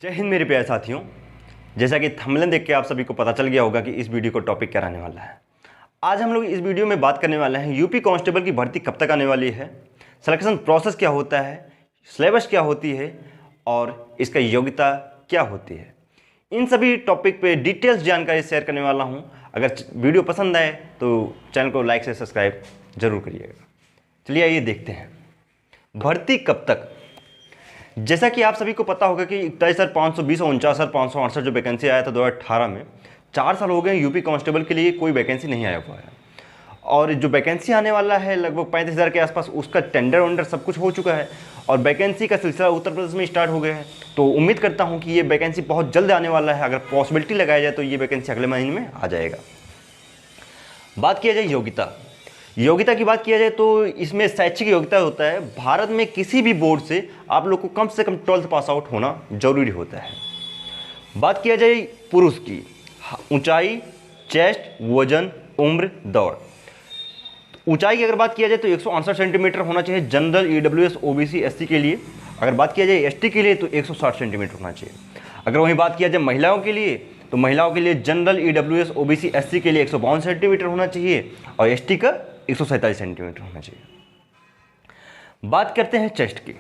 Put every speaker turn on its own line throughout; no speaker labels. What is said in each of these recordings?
जय हिंद मेरे प्यारे साथियों। जैसा कि थंबनेल देख के आप सभी को पता चल गया होगा कि इस वीडियो को टॉपिक क्या रहने वाला है। आज हम लोग इस वीडियो में बात करने वाले हैं यूपी कांस्टेबल की भर्ती कब तक आने वाली है, सिलेक्शन प्रोसेस क्या होता है, सिलेबस क्या होती है और इसका योग्यता क्या होती है। इन सभी टॉपिक पे डिटेल्स जानकारी शेयर करने वाला हूँ। अगर वीडियो पसंद आए तो चैनल को लाइक से सब्सक्राइब जरूर करिएगा। चलिए आइए देखते हैं भर्ती कब तक। जैसा कि आप सभी को पता होगा कि 21,520 और 49,568 जो वैकेंसी आया था 2018 में, 4 साल हो गए यूपी कांस्टेबल के लिए कोई वैकेंसी नहीं आया हुआ है। और जो वैकेंसी आने वाला है लगभग 35,000 के आसपास, उसका टेंडर वेंडर सब कुछ हो चुका है और वैकेंसी का सिलसिला उत्तर प्रदेश में स्टार्ट हो गया है। तो उम्मीद करता हूँ कि ये वैकेंसी बहुत जल्द आने वाला है। अगर पॉसिबिलिटी लगाया जाए तो ये वैकेंसी अगले महीने में आ जाएगा। बात किया जाए योग्यता की बात किया जाए तो इसमें शैक्षिक योग्यता होता है। भारत में किसी भी बोर्ड से आप लोग को कम से कम 12th पास आउट होना जरूरी होता है। बात किया जाए पुरुष की, ऊंचाई, चेस्ट, वजन, उम्र, दौड़। ऊंचाई की अगर बात किया जाए तो 168 सेंटीमीटर होना चाहिए जनरल, ईडब्ल्यूएस, ओबीसी, एससी के लिए। अगर बात किया जाए एसटी के लिए तो 160 सेंटीमीटर होना चाहिए। अगर वहीं बात किया जाए महिलाओं के लिए तो महिलाओं के लिए जनरल, ईडब्ल्यूएस, ओबीसी, एससी के लिए 152 सेंटीमीटर होना चाहिए और एसटी का 147 सेंटीमीटर होना चाहिए। बात करते हैं चेस्ट की।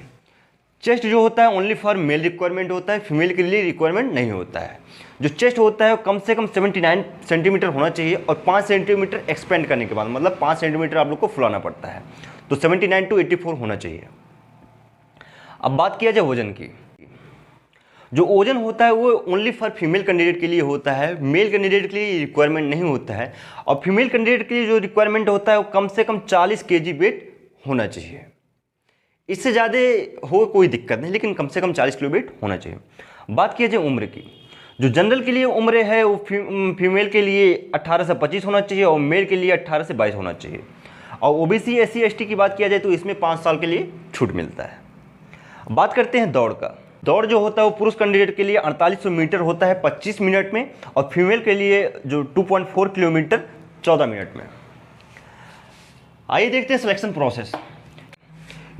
चेस्ट जो होता है ओनली फॉर मेल रिक्वायरमेंट होता है, फीमेल के लिए रिक्वायरमेंट नहीं होता है। जो चेस्ट होता है वो कम से कम 79 सेंटीमीटर होना चाहिए और 5 सेंटीमीटर एक्सपेंड करने के बाद, मतलब 5 सेंटीमीटर आप लोग को फुलाना पड़ता है, तो 79 to 84 होना चाहिए। अब बात किया जाए वजन की। जो वजन होता है वो ओनली फॉर फीमेल कैंडिडेट के लिए होता है, मेल कैंडिडेट के लिए रिक्वायरमेंट नहीं होता है। और फीमेल कैंडिडेट के लिए जो रिक्वायरमेंट होता है वो कम से कम 40 kg वेट होना चाहिए। इससे ज़्यादा हो कोई दिक्कत नहीं, लेकिन कम से कम 40 किलो वेट होना चाहिए। बात किया जाए उम्र की। जो जनरल के लिए उम्र है वो फीमेल के लिए 18 से 25 होना चाहिए और मेल के लिए 18 से 22 होना चाहिए। और ओबीसी, एससी, एसटी की बात किया जाए तो इसमें 5 साल के लिए छूट मिलता है। बात करते हैं दौड़ का। दौड़ जो होता है वो पुरुष कैंडिडेट के लिए 4800 मीटर होता है 25 मिनट में और फीमेल के लिए जो 2.4 किलोमीटर 14 मिनट में। आइए देखते हैं सिलेक्शन प्रोसेस।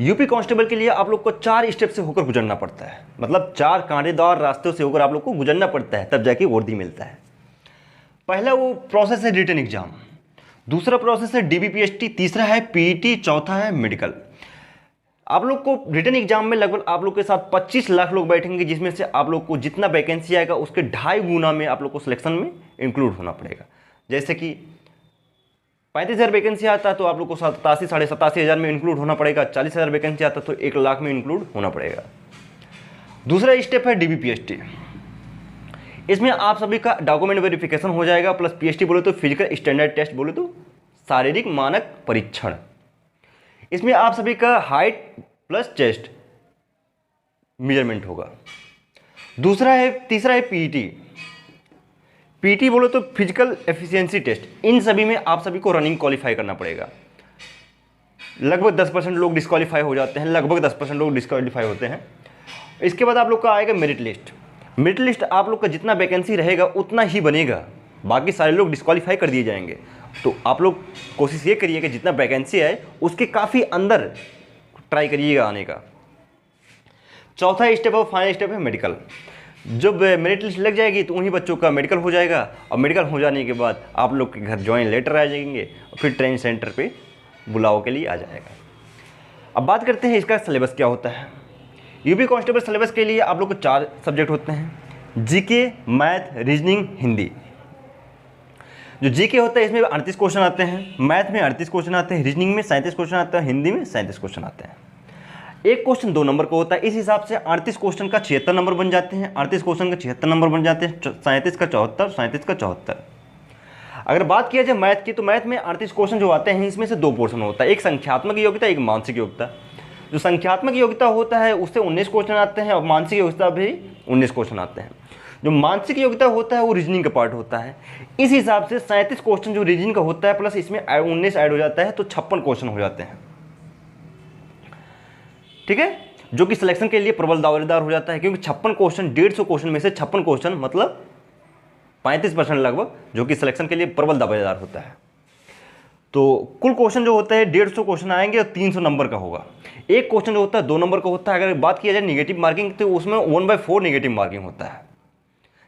यूपी कांस्टेबल के लिए आप लोग को 4 स्टेप से होकर गुजरना पड़ता है, मतलब 4 कांटेदार रास्तों से होकर आप लोग को गुजरना पड़ता है, तब जाके वर्दी मिलता है। पहला वो प्रोसेस है रिटन एग्जाम, दूसरा प्रोसेस है डीबीपीएसटी, तीसरा है पीईटी, चौथा है मेडिकल। आप लोग को रिटन एग्जाम में लगभग आप लोग के साथ 25 लाख लोग बैठेंगे, जिसमें से आप लोग को जितना वैकेंसी आएगा उसके 2.5 गुना में आप लोग को सिलेक्शन में इंक्लूड होना पड़ेगा। जैसे कि 35,000 वैकेंसी आता है तो आप लोग को 87 साढ़े 87,000 में इंक्लूड होना पड़ेगा। 40,000 वैकेंसी आता है तो 1 लाख में इंक्लूड होना पड़ेगा। दूसरा स्टेप है डीबीपीएसटी। इसमें आप सभी का डॉक्यूमेंट वेरिफिकेशन हो जाएगा, प्लस पीएसटी बोले तो फिजिकल स्टैंडर्ड टेस्ट, बोले तो शारीरिक मानक परीक्षण। इसमें आप सभी का हाइट प्लस चेस्ट मेजरमेंट होगा। तीसरा है पीटी। पीटी बोलो तो फिजिकल एफिशिएंसी टेस्ट। इन सभी में आप सभी को रनिंग क्वालिफाई करना पड़ेगा। लगभग 10% लोग डिस्क्वालीफाई हो जाते हैं, लगभग 10% लोग डिस्क्वालीफाई होते हैं। इसके बाद आप लोग का आएगा मेरिट लिस्ट। मेरिट लिस्ट आप लोग का जितना वैकेंसी रहेगा उतना ही बनेगा, बाकी सारे लोग डिस्क्वालीफाई कर दिए जाएंगे। तो आप लोग कोशिश ये करिए कि जितना वैकेंसी है उसके काफ़ी अंदर ट्राई करिएगा आने का। चौथा स्टेप और फाइनल स्टेप है मेडिकल। जब मेरिट लिस्ट लग जाएगी तो उन्हीं बच्चों का मेडिकल हो जाएगा और मेडिकल हो जाने के बाद आप लोग के घर ज्वाइन लेटर आ जाएंगे और फिर ट्रेनिंग सेंटर पे बुलाव के लिए आ जाएगा। अब बात करते हैं इसका सिलेबस क्या होता है। यूपी कांस्टेबल सिलेबस के लिए आप लोग को 4 सब्जेक्ट होते हैं, जीके, मैथ, रीजनिंग, हिंदी। जो जीके होता है इसमें 38 क्वेश्चन आते हैं, मैथ में 38 क्वेश्चन आते हैं, रीजनिंग में 37 क्वेश्चन आते हैं, हिंदी में 37 क्वेश्चन आते हैं। एक क्वेश्चन 2 नंबर का होता है, इस हिसाब से 38 क्वेश्चन का 76 नंबर बन जाते हैं, 38 क्वेश्चन का 76 नंबर बन जाते हैं, 37 का 74, 37 का 74। अगर बात किया जाए मैथ की तो मैथ में 38 क्वेश्चन जो आते हैं इसमें से 2 पोर्शन होता है, एक संख्यात्मक योग्यता, एक मानसिक योग्यता। जो संख्यात्मक योग्यता होता है उससे 19 क्वेश्चन आते हैं और मानसिक योग्यता भी 19 क्वेश्चन आते हैं। जो मानसिक योग्यता होता है वो रीजनिंग का पार्ट होता है। इस हिसाब से 37 क्वेश्चन जो रीजनिंग का होता है प्लस इसमें 19 ऐड हो जाता है तो 56 क्वेश्चन हो जाते हैं। ठीक है, जो कि सिलेक्शन के लिए प्रबल दावेदार हो जाता है, क्योंकि 56 क्वेश्चन 150 क्वेश्चन में से 56 क्वेश्चन मतलब 35% लगभग, जो कि सिलेक्शन के लिए प्रबल दावेदार होता है। तो कुल क्वेश्चन जो होता है 150 क्वेश्चन आएंगे और 300 नंबर का होगा। एक क्वेश्चन जो होता है 2 नंबर का होता है। अगर बात किया जाए नेगेटिव मार्किंग तो उसमें 1/4 नेगेटिव मार्किंग होता है।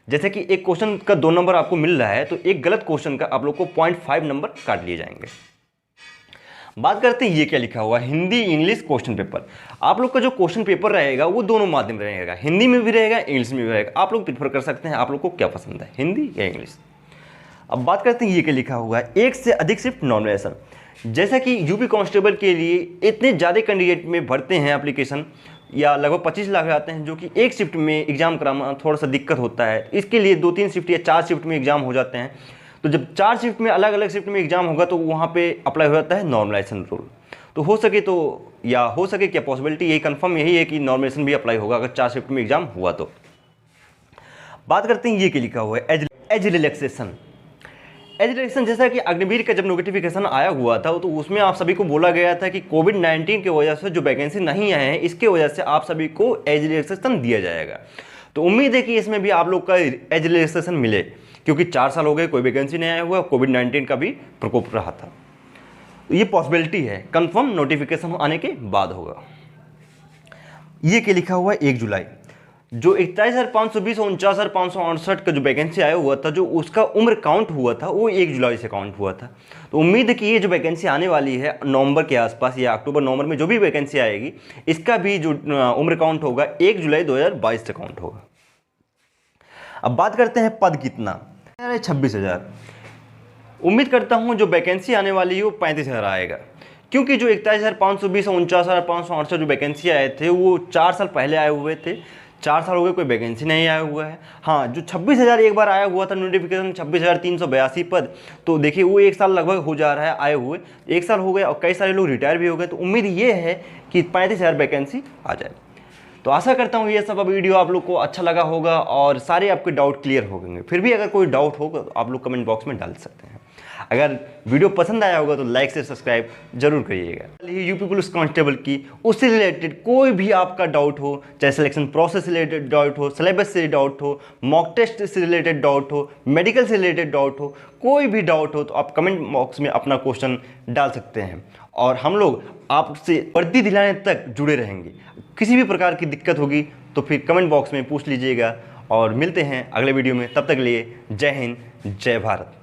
जैसे कि एक क्वेश्चन का 2 नंबर आपको मिल रहा है तो एक गलत क्वेश्चन का आप लोग को 0.5 नंबर काट लिए जाएंगे। बात करते हैं ये क्या लिखा हुआ है, हिंदी इंग्लिश क्वेश्चन पेपर। आप लोग का जो क्वेश्चन पेपर रहेगा वो दोनों माध्यम रहेगा, हिंदी में भी रहेगा इंग्लिश में भी रहेगा। आप लोग प्रेफर कर सकते हैं आप लोग को क्या पसंद है, हिंदी या इंग्लिश। अब बात करते हैं ये क्या लिखा हुआ है, एक से अधिक शिफ्ट नॉमिनेशन। जैसा कि यूपी कांस्टेबल के लिए इतने ज़्यादा कैंडिडेट में भरते हैं एप्लीकेशन, या लगभग 25 लाख आते हैं, जो कि एक शिफ्ट में एग्जाम कराना थोड़ा सा दिक्कत होता है। इसके लिए 2-3 शिफ्ट या 4 शिफ्ट में एग्जाम हो जाते हैं। तो जब 4 शिफ्ट में अलग अलग शिफ्ट में एग्जाम होगा तो वहाँ पे अप्लाई हो जाता है नॉर्मलाइजेशन रूल। तो हो सके तो, या हो सके क्या पॉसिबिलिटी यही कंफर्म यही है कि नॉर्मलाइजेशन भी अप्लाई होगा अगर 4 शिफ्ट में एग्जाम हुआ तो। बात करते हैं ये क्या लिखा हुआ है, एज रिलैक्सेशन। एज रिलैक्सेशन जैसा कि अग्निवीर का जब नोटिफिकेशन आया हुआ था तो उसमें आप सभी को बोला गया था कि कोविड-19 की वजह से जो वैकेंसी नहीं आए हैं इसके वजह से आप सभी को एज रिलैक्सेशन दिया जाएगा। तो उम्मीद है कि इसमें भी आप लोग का एज रिलैक्सेशन मिले, क्योंकि 4 साल हो गए कोई वैकेंसी नहीं आया हुआ, कोविड-19 का भी प्रकोप रहा था। तो ये पॉसिबिलिटी है, कंफर्म नोटिफिकेशन आने के बाद होगा। ये क्या लिखा हुआ है, 1 जुलाई जो 21,520 और 49,568 का जो वैकेंसी आया हुआ था, जो उसका उम्र काउंट हुआ था वो 1 जुलाई से काउंट हुआ था। तो उम्मीद है कि ये जो वैकेंसी आने वाली है नवंबर के आसपास या अक्टूबर नवंबर में जो भी वैकेंसी आएगी इसका भी जो उम्र काउंट होगा 1 जुलाई 2022 से काउंट होगा। अब बात करते हैं पद कितना, 26,000। उम्मीद करता हूँ जो वैकेंसी आने वाली है वो 35,000 आएगा, क्योंकि जो 21,520 और 49,568 जो वैकेंसी आए थे वो 4 साल पहले आए हुए थे। 4 साल हो गए कोई वैकेंसी नहीं आया हुआ है। हाँ, जो 26,000 एक बार आया हुआ था नोटिफिकेशन, 26,382 पद, तो देखिए वो 1 साल लगभग हो जा रहा है आए हुए, 1 साल हो गए और कई सारे लोग रिटायर भी हो गए। तो उम्मीद ये है कि 35,000 वैकेंसी आ जाए। तो आशा करता हूँ ये सब वीडियो आप लोग को अच्छा लगा होगा और सारे आपके डाउट क्लियर हो गए। फिर भी अगर कोई डाउट होगा तो आप लोग कमेंट बॉक्स में डाल सकते हैं। अगर वीडियो पसंद आया होगा तो लाइक से सब्सक्राइब जरूर करिएगा। यूपी पुलिस कांस्टेबल की उससे रिलेटेड कोई भी आपका डाउट हो, चाहे सिलेक्शन प्रोसेस से रिलेटेड डाउट हो, सिलेबस से डाउट हो, मॉक टेस्ट से रिलेटेड डाउट हो, मेडिकल से रिलेटेड डाउट हो, कोई भी डाउट हो तो आप कमेंट बॉक्स में अपना क्वेश्चन डाल सकते हैं और हम लोग आपसे वर्दी दिलाने तक जुड़े रहेंगे। किसी भी प्रकार की दिक्कत होगी तो फिर कमेंट बॉक्स में पूछ लीजिएगा और मिलते हैं अगले वीडियो में। तब तक के लिए जय हिंद, जय भारत।